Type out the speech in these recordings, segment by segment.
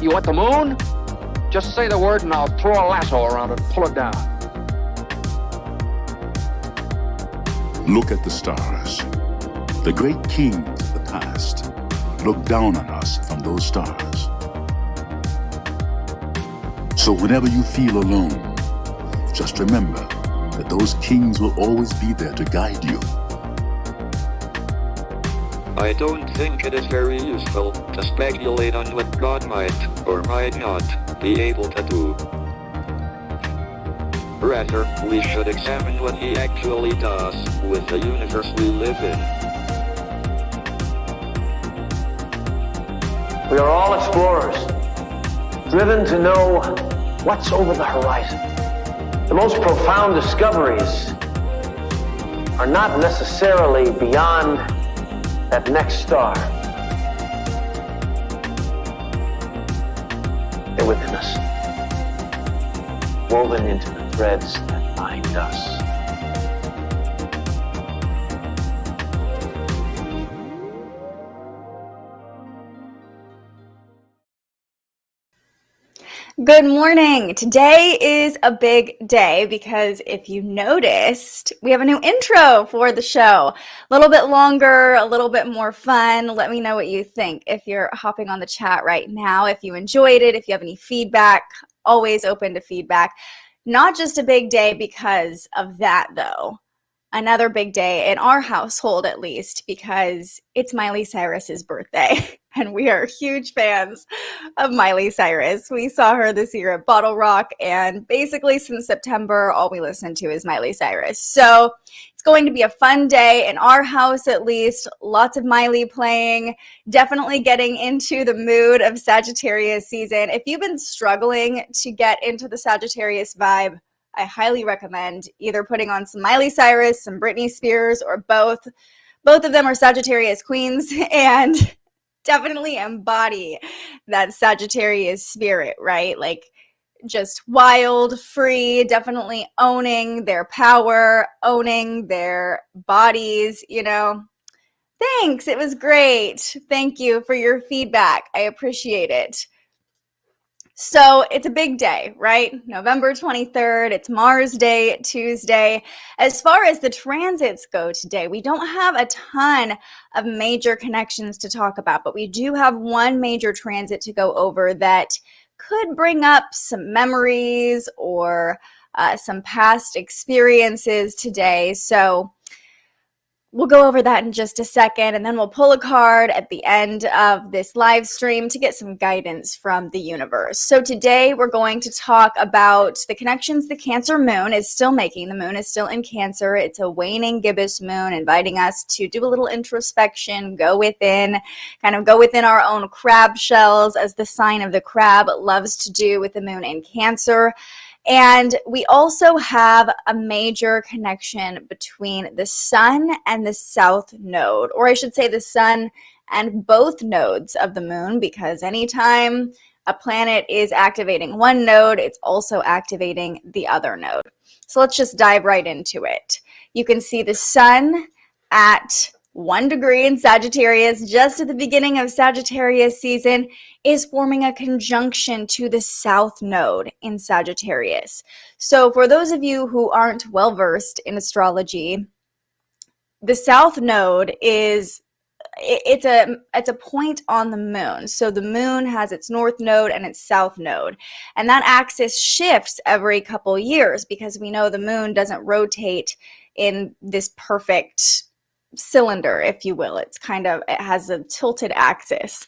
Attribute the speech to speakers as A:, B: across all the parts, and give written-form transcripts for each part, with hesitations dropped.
A: You want the moon? Just say the word and I'll throw a lasso around it and pull it down.
B: Look at the stars. The great kings of the past look down on us from those stars. So whenever you feel alone, just remember that those kings will always be there to guide you.
C: I don't think it is very useful to speculate on what God might or might not be able to do. Rather, we should examine what he actually does with the universe we live in.
D: We are all explorers, driven to know what's over the horizon. The most profound discoveries are not necessarily beyond that next star. They're within us, woven into the threads that bind us.
E: Good morning. Today is a big day because if you noticed, we have a new intro for the show. A little bit longer, a little bit more fun. Let me know what you think if you're hopping on the chat right now. If you enjoyed it, if you have any feedback, always open to feedback. Not just a big day because of that, though. Another big day in our household, at least, because it's Miley Cyrus's birthday. And we are huge fans of Miley Cyrus. We saw her this year at Bottle Rock, and basically since September, all we listen to is Miley Cyrus. So it's going to be a fun day in our house, at least. Lots of Miley playing, definitely getting into the mood of Sagittarius season. If you've been struggling to get into the Sagittarius vibe, I highly recommend either putting on some Miley Cyrus, some Britney Spears, or both. Both of them are Sagittarius queens and definitely embody that Sagittarius spirit, right? Like just wild, free, definitely owning their power, owning their bodies, you know. Thanks. It was great. Thank you for your feedback. I appreciate it. So it's a big day, right? November 23rd, it's Mars Day, Tuesday. As far as the transits go today, we don't have a ton of major connections to talk about, but we do have one major transit to go over that could bring up some memories or some past experiences today. So we'll go over that in just a second, and then we'll pull a card at the end of this live stream to get some guidance from the universe. So today we're going to talk about the connections the Cancer moon is still making. The moon is still in Cancer. It's a waning gibbous moon, inviting us to do a little introspection, go within our own crab shells, as the sign of the crab loves to do with the moon in Cancer. And we also have a major connection between the sun and the south node, or I should say the sun and both nodes of the moon, because anytime a planet is activating one node, it's also activating the other node. So let's just dive right into it. You can see the sun at 1 degree in Sagittarius, just at the beginning of Sagittarius season, is forming a conjunction to the South Node in Sagittarius. So for those of you who aren't well-versed in astrology, the South Node is it's a point on the moon. So the moon has its north node and its south node. And that axis shifts every couple years because we know the moon doesn't rotate in this perfect cylinder, if you will. It has a tilted axis.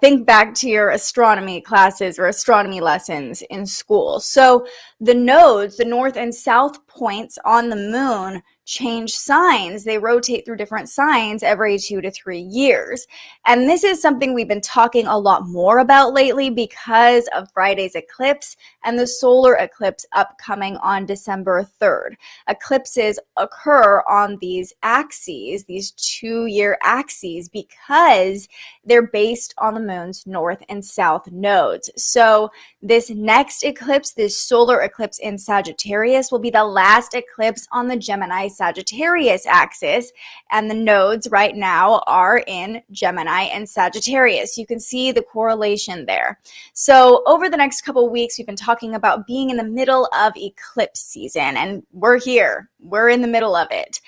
E: Think back to your astronomy classes or astronomy lessons in school. So the nodes, the north and south points on the moon, change signs. They rotate through different signs every 2 to 3 years. And this is something we've been talking a lot more about lately because of Friday's eclipse and the solar eclipse upcoming on December 3rd. Eclipses occur on these axes, these 2-year axes, because they're based on the moon's north and south nodes. So this next eclipse, this solar eclipse in Sagittarius, will be the last eclipse on the Gemini Gemini-Sagittarius axis, and the nodes right now are in Gemini and Sagittarius. You can see the correlation there. So over the next couple of weeks, we've been talking about being in the middle of eclipse season, and we're here. We're in the middle of it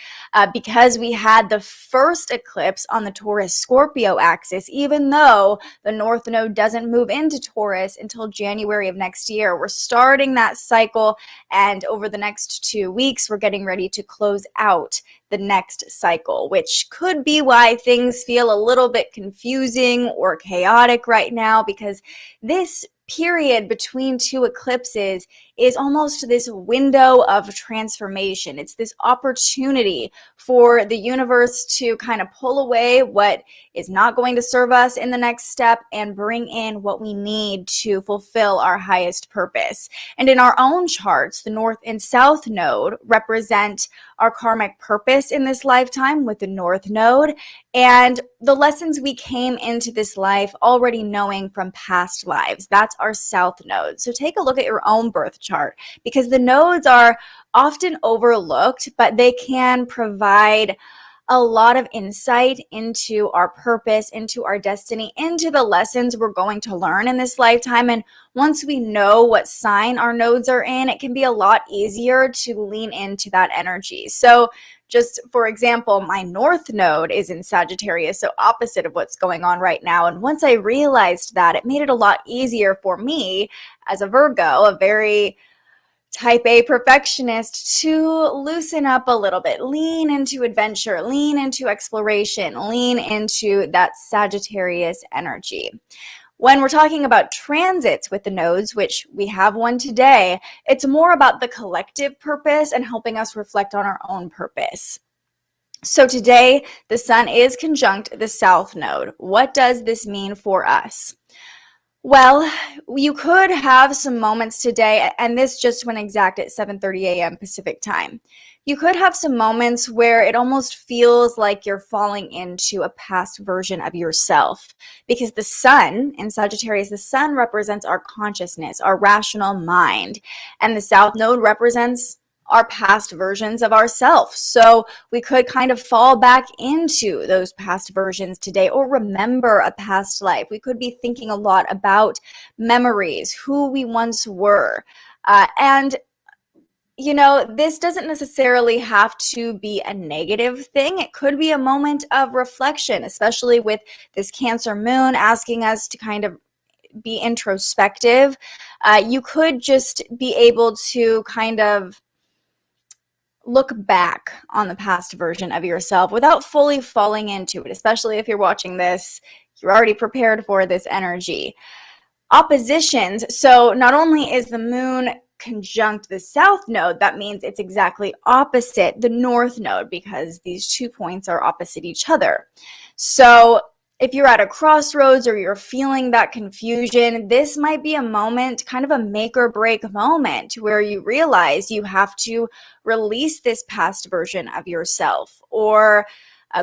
E: because we had the first eclipse on the Taurus-Scorpio axis, even though the North Node doesn't move into Taurus until January of next year. We're starting that cycle, and over the next 2 weeks, we're getting ready to close out the next cycle, which could be why things feel a little bit confusing or chaotic right now, because this period between two eclipses is almost this window of transformation. It's this opportunity for the universe to kind of pull away what is not going to serve us in the next step and bring in what we need to fulfill our highest purpose. And in our own charts, the North and South Node represent our karmic purpose in this lifetime with the North Node and the lessons we came into this life already knowing from past lives. That's our South Node. So take a look at your own birth chart, because the nodes are often overlooked, but they can provide a lot of insight into our purpose, into our destiny, into the lessons we're going to learn in this lifetime. And once we know what sign our nodes are in, it can be a lot easier to lean into that energy. So just for example, my North Node is in Sagittarius, so opposite of what's going on right now. And once I realized that, it made it a lot easier for me as a Virgo, a very Type A perfectionist, to loosen up a little bit, lean into adventure, lean into exploration, lean into that Sagittarius energy. When we're talking about transits with the nodes, which we have one today, it's more about the collective purpose and helping us reflect on our own purpose. So today, the sun is conjunct the South Node. What does this mean for us? Well, you could have some moments today, and this just went exact at 7:30 a.m. Pacific time. You could have some moments where it almost feels like you're falling into a past version of yourself, because the sun in Sagittarius, the sun represents our consciousness, our rational mind, and the South Node represents our past versions of ourselves. So we could kind of fall back into those past versions today, or remember a past life. We could be thinking a lot about memories, who we once were. And you know, this doesn't necessarily have to be a negative thing. It could be a moment of reflection, especially with this Cancer moon asking us to kind of be introspective. You could just be able to kind of look back on the past version of yourself without fully falling into it, especially if you're watching this, you're already prepared for this energy. Oppositions, so not only is the moon conjunct the South Node, that means it's exactly opposite the North Node, because these 2 points are opposite each other. So if you're at a crossroads or you're feeling that confusion, this might be a moment, kind of a make or break moment, where you realize you have to release this past version of yourself, or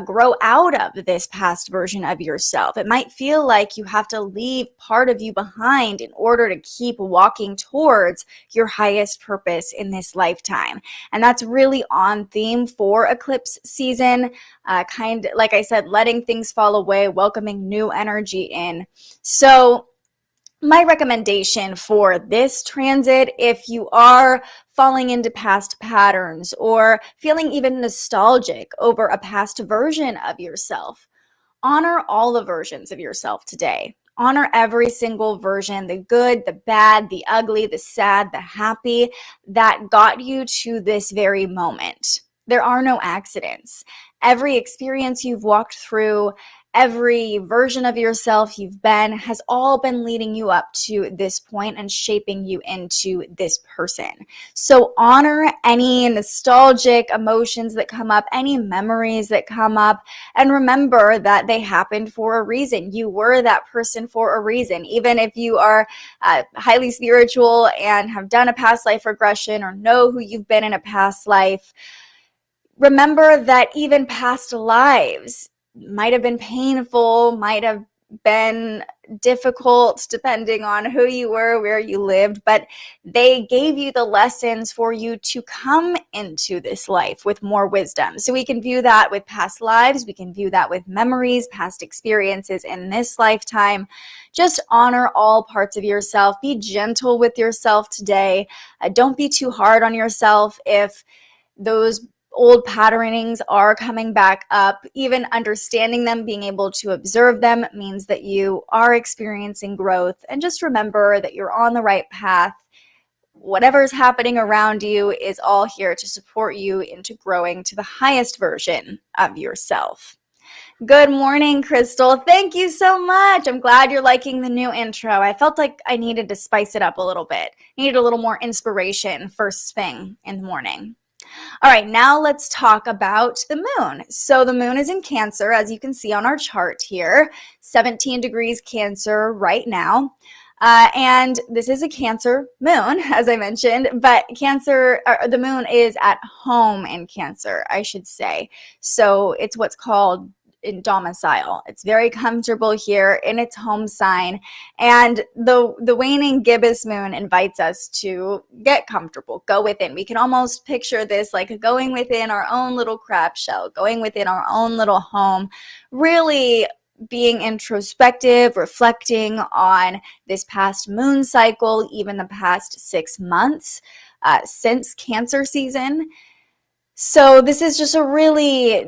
E: grow out of this past version of yourself. It might feel like you have to leave part of you behind in order to keep walking towards your highest purpose in this lifetime. And that's really on theme for eclipse season. Kind of, like I said, letting things fall away, welcoming new energy in. So my recommendation for this transit, if you are falling into past patterns or feeling even nostalgic over a past version of yourself, honor all the versions of yourself today. Honor every single version, the good, the bad, the ugly, the sad, the happy, that got you to this very moment. There are no accidents. Every experience you've walked through, every version of yourself you've been, has all been leading you up to this point and shaping you into this person. So honor any nostalgic emotions that come up, any memories that come up, and remember that they happened for a reason. You were that person for a reason. Even if you are highly spiritual and have done a past life regression or know who you've been in a past life, remember that even past lives might have been painful, might have been difficult depending on who you were, where you lived, but they gave you the lessons for you to come into this life with more wisdom. So we can view that with past lives, we can view that with memories, past experiences in this lifetime. Just honor all parts of yourself. Be gentle with yourself today. Don't be too hard on yourself if those old patternings are coming back up. Even understanding them, being able to observe them means that you are experiencing growth. And just remember that you're on the right path. Whatever's happening around you is all here to support you into growing to the highest version of yourself. Good morning, Crystal. Thank you so much. I'm glad you're liking the new intro. I felt like I needed to spice it up a little bit. Needed a little more inspiration first thing in the morning. All right, now let's talk about the moon. So the moon is in Cancer, as you can see on our chart here, 17 degrees Cancer right now. And this is a Cancer moon, as I mentioned, but the moon is at home in Cancer, I should say. So it's what's called in domicile. It's very comfortable here in its home sign. And the waning gibbous moon invites us to get comfortable, go within. We can almost picture this like going within our own little crab shell, going within our own little home, really being introspective, reflecting on this past moon cycle, even the past 6 months since Cancer season. So this is just a really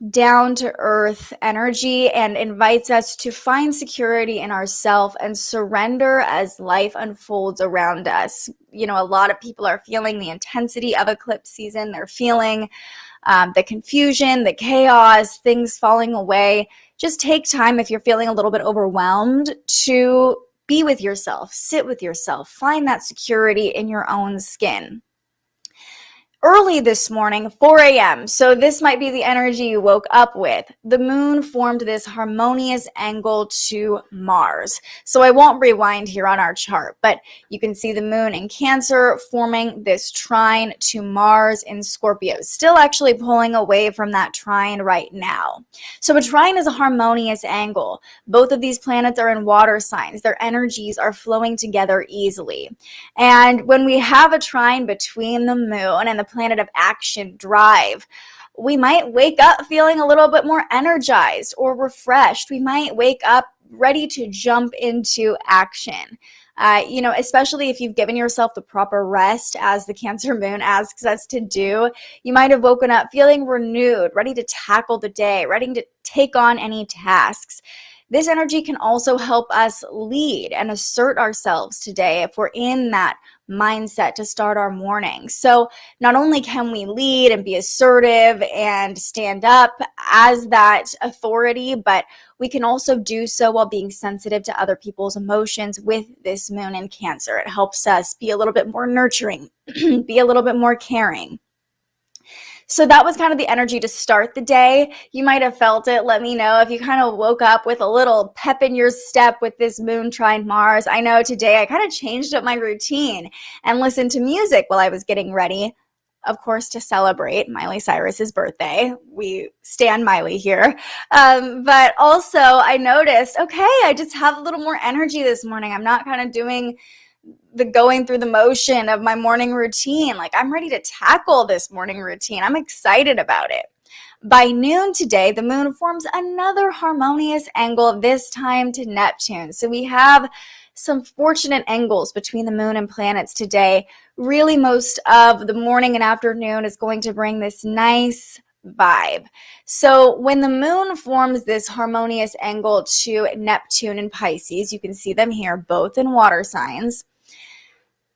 E: down-to-earth energy and invites us to find security in ourselves and surrender as life unfolds around us. You know, a lot of people are feeling the intensity of eclipse season. They're feeling the confusion, the chaos, things falling away. Just take time if you're feeling a little bit overwhelmed to be with yourself, sit with yourself, find that security in your own skin. Early this morning, 4 a.m., so this might be the energy you woke up with, the moon formed this harmonious angle to Mars. So I won't rewind here on our chart, but you can see the moon in Cancer forming this trine to Mars in Scorpio, still actually pulling away from that trine right now. So a trine is a harmonious angle. Both of these planets are in water signs. Their energies are flowing together easily. And when we have a trine between the moon and the planet of action, drive, we might wake up feeling a little bit more energized or refreshed. We might wake up ready to jump into action. Especially if you've given yourself the proper rest, as the Cancer moon asks us to do, you might have woken up feeling renewed, ready to tackle the day, ready to take on any tasks. This energy can also help us lead and assert ourselves today if we're in that mindset to start our morning. So not only can we lead and be assertive and stand up as that authority, but we can also do so while being sensitive to other people's emotions with this moon in Cancer. It helps us be a little bit more nurturing, be a little bit more caring. So that was kind of the energy to start the day. You might have felt it. Let me know if you kind of woke up with a little pep in your step with this moon trine Mars. I know today I kind of changed up my routine and listened to music while I was getting ready, of course, to celebrate Miley Cyrus's birthday. We stan Miley here. But also I noticed, okay, I just have a little more energy this morning. I'm not kind of doing the going through the motion of my morning routine. Like, I'm ready to tackle this morning routine. I'm excited about it. By noon today, the moon forms another harmonious angle, this time to Neptune. So we have some fortunate angles between the moon and planets today. Really, most of the morning and afternoon is going to bring this nice vibe. So when the moon forms this harmonious angle to Neptune and Pisces, you can see them here, both in water signs,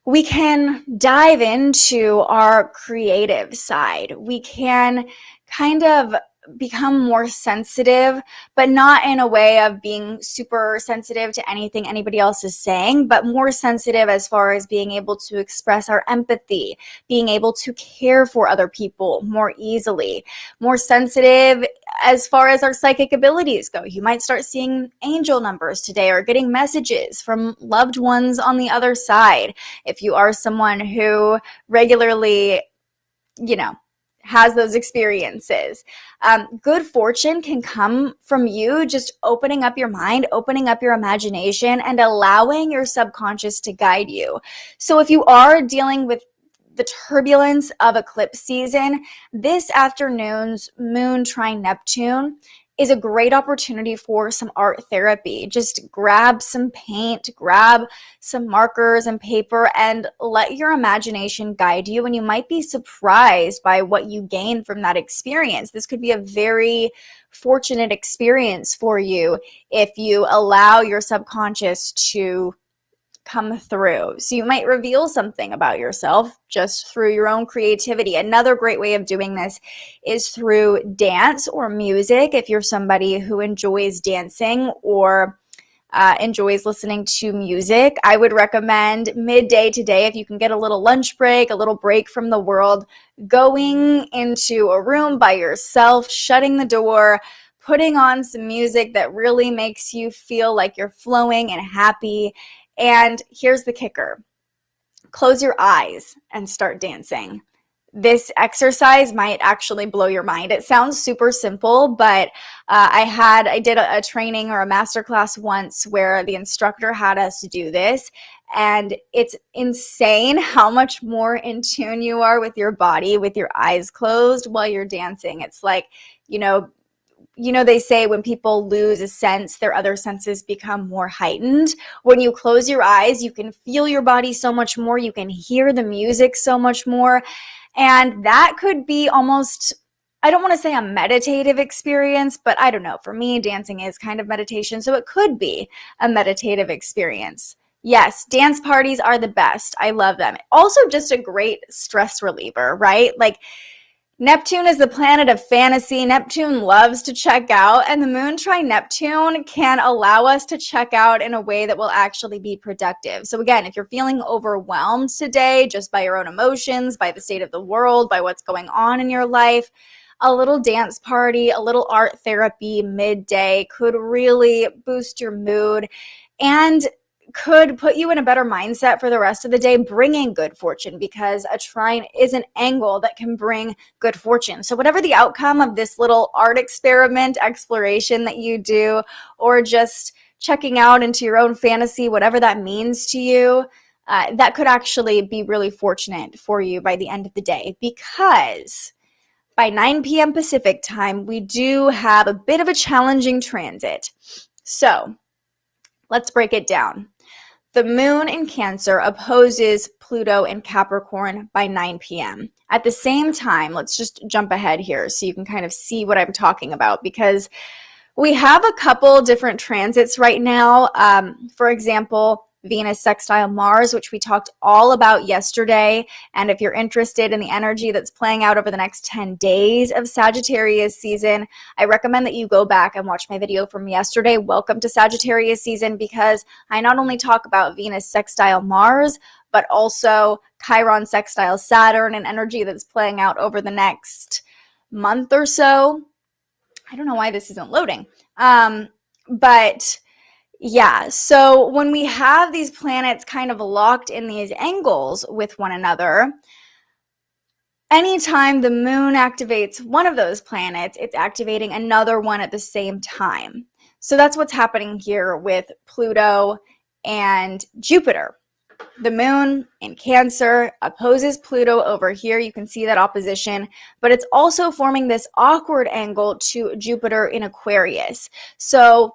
E: we can dive into our creative side. We can kind of become more sensitive, but not in a way of being super sensitive to anything anybody else is saying, but more sensitive as far as being able to express our empathy, being able to care for other people more easily, more sensitive as far as our psychic abilities go. You might start seeing angel numbers today or getting messages from loved ones on the other side. If you are someone who regularly, has those experiences. Good fortune can come from you just opening up your mind, opening up your imagination, and allowing your subconscious to guide you. So if you are dealing with the turbulence of eclipse season, this afternoon's moon trine Neptune is a great opportunity for some art therapy. Just grab some paint, grab some markers and paper, and let your imagination guide you. And you might be surprised by what you gain from that experience. This could be a very fortunate experience for you if you allow your subconscious to come through. So you might reveal something about yourself just through your own creativity. Another great way of doing this is through dance or music. If you're somebody who enjoys dancing or enjoys listening to music, I would recommend midday today, if you can get a little lunch break, a little break from the world, going into a room by yourself, shutting the door, putting on some music that really makes you feel like you're flowing and happy. And here's the kicker. Close your eyes and start dancing. This exercise might actually blow your mind. It sounds super simple, but I did a training or a masterclass once where the instructor had us do this, and it's insane how much more in tune you are with your body with your eyes closed while you're dancing. It's like, they say when people lose a sense, their other senses become more heightened. When you close your eyes, you can feel your body so much more. You can hear the music so much more. And that could be almost, I don't want to say a meditative experience, but I don't know. For me, dancing is kind of meditation, so it could be a meditative experience. Yes, dance parties are the best. I love them. Also, just a great stress reliever, right? Like, Neptune is the planet of fantasy. Neptune loves to check out, and the moon trine Neptune can allow us to check out in a way that will actually be productive. So again, if you're feeling overwhelmed today just by your own emotions, by the state of the world, by what's going on in your life, a little dance party, a little art therapy midday could really boost your mood and could put you in a better mindset for the rest of the day, bringing good fortune, because a trine is an angle that can bring good fortune. So whatever the outcome of this little art experiment, exploration that you do, or just checking out into your own fantasy, whatever that means to you, that could actually be really fortunate for you by the end of the day, because by 9 p.m. Pacific time, we do have a bit of a challenging transit. So let's break it down. The moon in Cancer opposes Pluto in Capricorn by 9 p.m. At the same time, let's just jump ahead here so you can kind of see what I'm talking about, because we have a couple different transits right now. For example, Venus sextile Mars, which we talked all about yesterday. And if you're interested in the energy that's playing out over the next 10 days of Sagittarius season, I recommend that you go back and watch my video from yesterday, Welcome to Sagittarius season, because I not only talk about Venus sextile Mars, but also Chiron sextile Saturn, and energy that's playing out over the next month or so. I don't know why this isn't loading. But yeah, so when we have these planets kind of locked in these angles with one another, anytime the moon activates one of those planets, it's activating another one at the same time. So that's what's happening here with Pluto and Jupiter. The moon in Cancer opposes Pluto over here. You can see that opposition, but it's also forming this awkward angle to Jupiter in Aquarius. So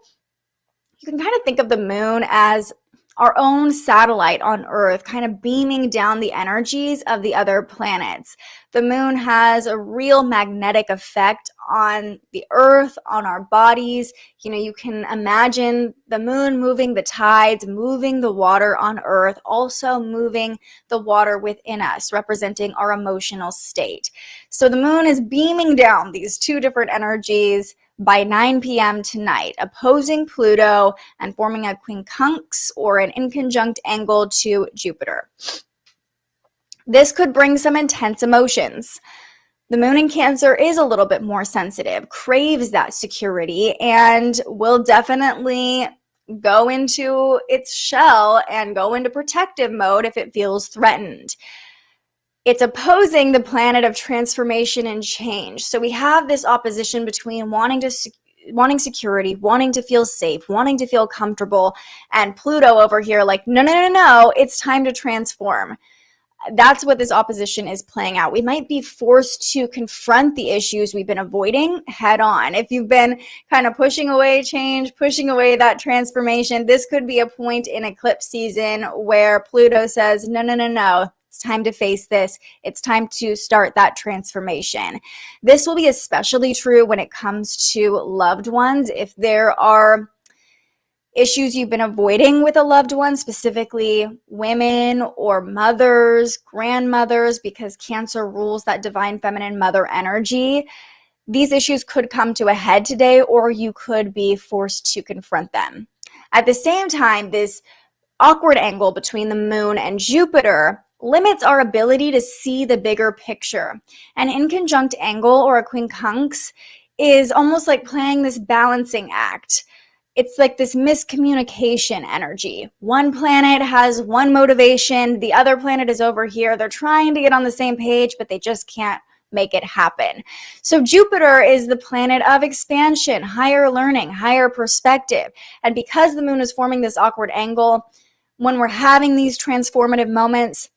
E: you can kind of think of the moon as our own satellite on Earth, kind of beaming down the energies of the other planets. The moon has a real magnetic effect on the Earth, on our bodies. You can imagine the moon moving the tides, moving the water on Earth, also moving the water within us, representing our emotional state. So the moon is beaming down these two different energies by 9 p.m. tonight, opposing Pluto and forming a quincunx, or an inconjunct angle, to Jupiter. This could bring some intense emotions. The moon in Cancer is a little bit more sensitive, craves that security, and will definitely go into its shell and go into protective mode if it feels threatened. It's opposing the planet of transformation and change. So we have this opposition between wanting security, wanting to feel safe, wanting to feel comfortable, and Pluto over here like, no, no, no, no, it's time to transform. That's what this opposition is playing out. We might be forced to confront the issues we've been avoiding head on. If you've been kind of pushing away change, pushing away that transformation, this could be a point in eclipse season where Pluto says, no, no, no, no. It's time to face this. It's time to start that transformation. This will be especially true when it comes to loved ones. If there are issues you've been avoiding with a loved one, specifically women or mothers, grandmothers, because Cancer rules that divine feminine mother energy, these issues could come to a head today, or you could be forced to confront them. At the same time, this awkward angle between the moon and Jupiter limits our ability to see the bigger picture. An inconjunct angle, or a quincunx, is almost like playing this balancing act. It's like this miscommunication energy. One planet has one motivation, the other planet is over here. They're trying to get on the same page, but they just can't make it happen. So Jupiter is the planet of expansion, higher learning, higher perspective. And because the moon is forming this awkward angle, when we're having these transformative moments,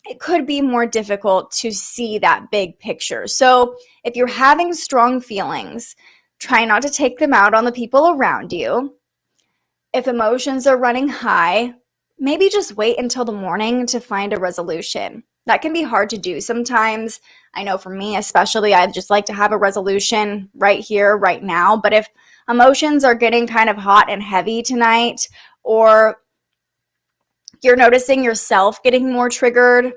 E: it could be more difficult to see that big picture. So if you're having strong feelings, try not to take them out on the people around you. If emotions are running high, maybe just wait until the morning to find a resolution. That can be hard to do sometimes. I know for me especially, I'd just like to have a resolution right here, right now. But if emotions are getting kind of hot and heavy tonight, or you're noticing yourself getting more triggered,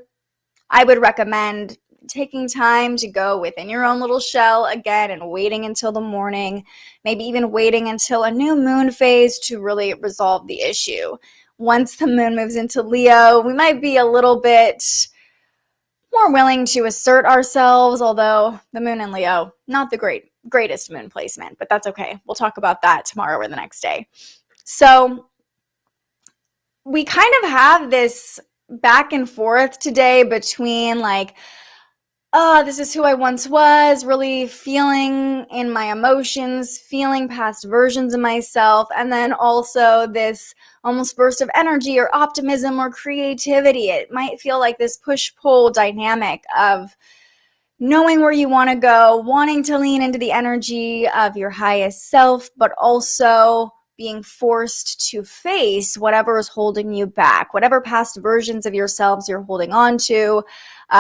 E: I would recommend taking time to go within your own little shell again and waiting until the morning, maybe even waiting until a new moon phase to really resolve the issue. Once the moon moves into Leo, we might be a little bit more willing to assert ourselves, although the moon in Leo, not the greatest moon placement, but that's okay. We'll talk about that tomorrow or the next day. So we kind of have this back and forth today between like, oh, this is who I once was, really feeling in my emotions, feeling past versions of myself, and then also this almost burst of energy or optimism or creativity. It might feel like this push-pull dynamic of knowing where you want to go, wanting to lean into the energy of your highest self, but also being forced to face whatever is holding you back, whatever past versions of yourselves you're holding on to,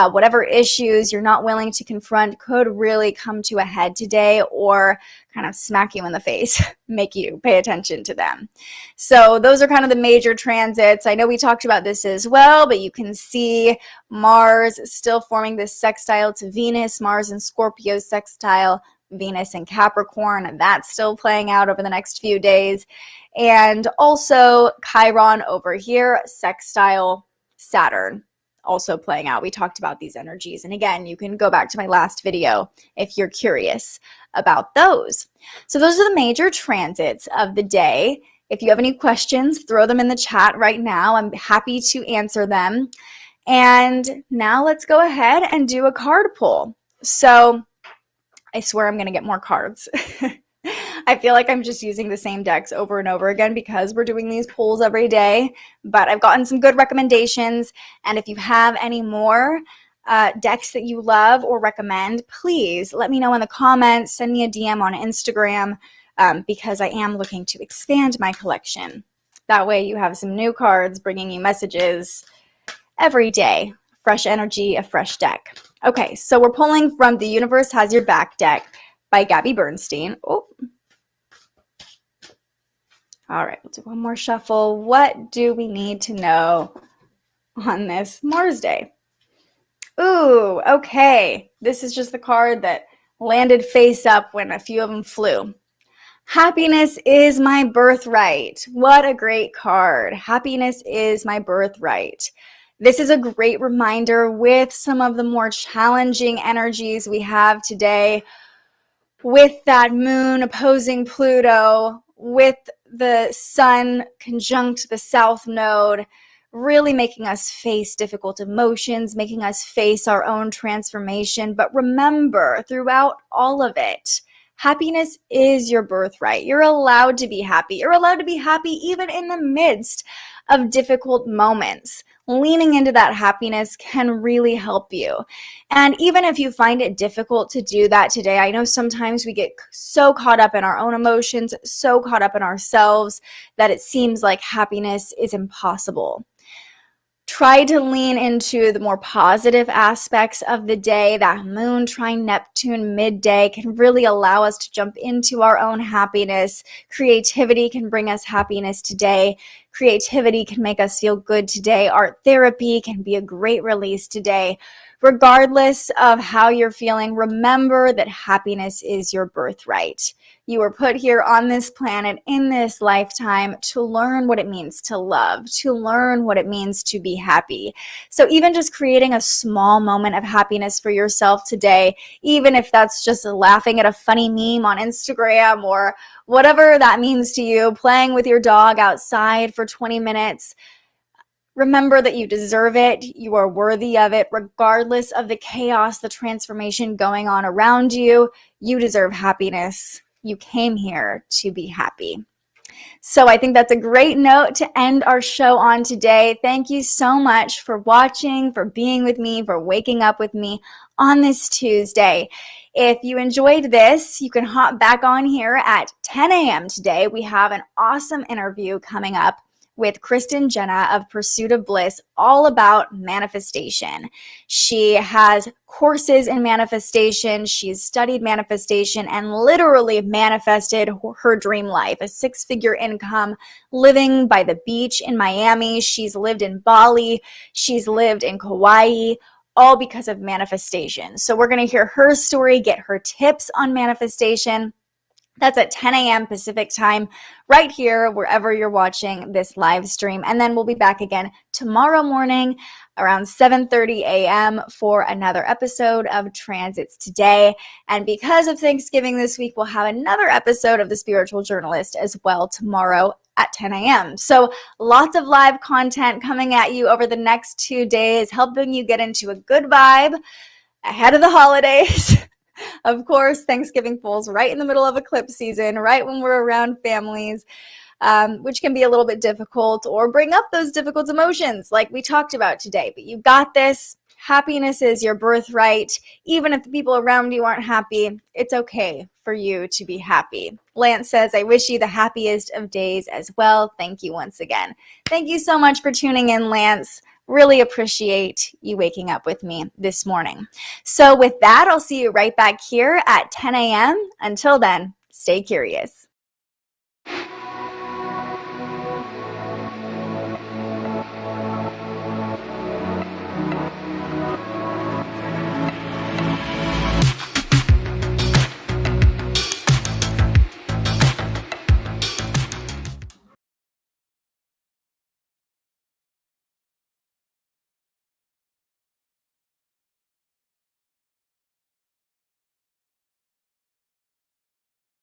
E: whatever issues you're not willing to confront could really come to a head today, or kind of smack you in the face, make you pay attention to them. So those are kind of the major transits. I know we talked about this as well, but you can see Mars still forming this sextile to Venus, Mars in Scorpio sextile Venus in Capricorn, and that's still playing out over the next few days. And also Chiron over here, sextile Saturn, also playing out. We talked about these energies. And again, you can go back to my last video if you're curious about those. So those are the major transits of the day. If you have any questions, throw them in the chat right now. I'm happy to answer them. And now let's go ahead and do a card pull. So I swear I'm going to get more cards. I feel like I'm just using the same decks over and over again because we're doing these pulls every day, but I've gotten some good recommendations. And if you have any more decks that you love or recommend, please let me know in the comments, send me a DM on Instagram, because I am looking to expand my collection. That way you have some new cards bringing you messages every day. Fresh energy, a fresh deck. Okay, so we're pulling from The Universe Has Your Back deck by Gabby Bernstein. Oh. All right, we'll do one more shuffle. What do we need to know on this Mars Day? Ooh, okay. This is just the card that landed face up when a few of them flew. Happiness is my birthright. What a great card. Happiness is my birthright. This is a great reminder with some of the more challenging energies we have today, with that moon opposing Pluto, with the sun conjunct the south node, really making us face difficult emotions, making us face our own transformation. But remember, throughout all of it, happiness is your birthright. You're allowed to be happy. You're allowed to be happy even in the midst of difficult moments. Leaning into that happiness can really help you. And even if you find it difficult to do that today, I know sometimes we get so caught up in our own emotions, so caught up in ourselves that it seems like happiness is impossible. Try to lean into the more positive aspects of the day. That moon trine Neptune midday can really allow us to jump into our own happiness. Creativity can bring us happiness today. Creativity can make us feel good today. Art therapy can be a great release today. Regardless of how you're feeling, remember that happiness is your birthright. You were put here on this planet in this lifetime to learn what it means to love, to learn what it means to be happy. So even just creating a small moment of happiness for yourself today, even if that's just laughing at a funny meme on Instagram or whatever that means to you, playing with your dog outside for 20 minutes, remember that you deserve it. You are worthy of it. Regardless of the chaos, the transformation going on around you, you deserve happiness. You came here to be happy. So I think that's a great note to end our show on today. Thank you so much for watching, for being with me, for waking up with me on this Tuesday. If you enjoyed this, you can hop back on here at 10 a.m. today. We have an awesome interview coming up with Kristen Jenna of Pursuit of Bliss, all about manifestation. She has courses in manifestation. She's studied manifestation and literally manifested her dream life, a 6-figure income, living by the beach in Miami. She's lived in Bali. She's lived in Kauai, all because of manifestation. So we're going to hear her story, get her tips on manifestation. That's at 10 a.m. Pacific time, right here, wherever you're watching this live stream. And then we'll be back again tomorrow morning around 7:30 a.m. for another episode of Transits Today. And because of Thanksgiving this week, we'll have another episode of The Spiritual Journalist as well tomorrow at 10 a.m. So lots of live content coming at you over the next 2 days, helping you get into a good vibe ahead of the holidays. Of course, Thanksgiving falls right in the middle of eclipse season, right when we're around families, which can be a little bit difficult or bring up those difficult emotions like we talked about today. But you got this. Happiness is your birthright. Even if the people around you aren't happy, it's okay for you to be happy. Lance says, I wish you the happiest of days as well. Thank you once again. Thank you so much for tuning in, Lance. Really appreciate you waking up with me this morning. So with that, I'll see you right back here at 10 a.m. Until then, stay curious.